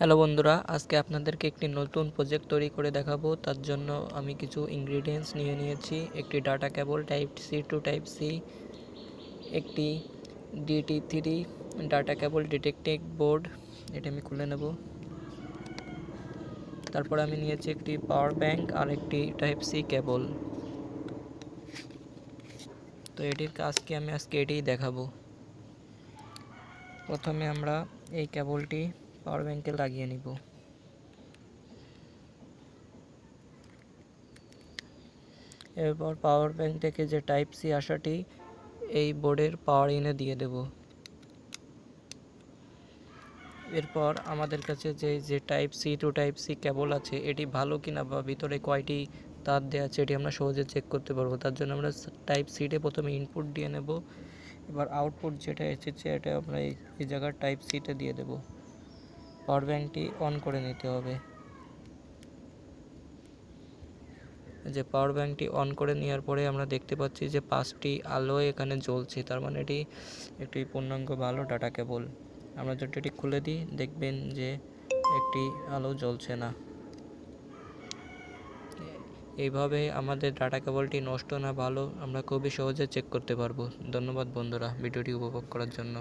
Hello বন্ধুরা, আজকে আপনাদেরকে একটি নতুন প্রজেক্ট তৈরি করে দেখাবো। তার জন্য আমি কিছু ইনগ্রিডিয়েন্টস নিয়ে নিয়েছি। একটি data cable type C to type C, একটি DT3 data cable detecting board, এটা আমি খুলে নেব। তারপর আমি নিয়েছি একটি পাওয়ার ব্যাংক আর একটি টাইপ সি কেবল। তো এটির কাজকে আমি আজকে এটিই দেখাবো। প্রথমে আমরা এই কেবলটি পাওয়ার ব্যাংকে লাগিয়ে নিব। এরপর পাওয়ার ব্যাংক থেকে যে টাইপ সি আসাটি এই বোর্ডের পাওয়ার ইনে দিয়ে দেব। এরপর আমাদের কাছে যে type C to type C cable আছে এটি ভালো কিনা বা ভিতরে কয়টি তার দেওয়া আছে এটি আমরা সহজে চেক করতে পারবো। তার জন্য আমরা টাইপ সিটে প্রথমে ইনপুট দিয়ে নেব। এবার আউটপুট যেটা এসেছে এটা আমরা এই জায়গার টাইপ সিতে দিয়ে দেব। পাওয়ার ব্যাংকটি অন করে নিতে হবে। যে পাওয়ার ব্যাংকটি অন করে নেওয়ার পরে আমরা দেখতে পাচ্ছি যে 5টি আলো এখানে জ্বলছে, তার মানে এটি একটি পূর্ণাঙ্গ ভালো ডাটা কেবল। আমরা যদি এটি খুলে দিই দেখবেন যে একটি আলো জ্বলছে না। এইভাবে আমাদের ডাটা কেবলটি নষ্ট না ভালো আমরা খুবই সহজে চেক করতে পারবো। ধন্যবাদ বন্ধুরা ভিডিওটি উপভোগ করার জন্য।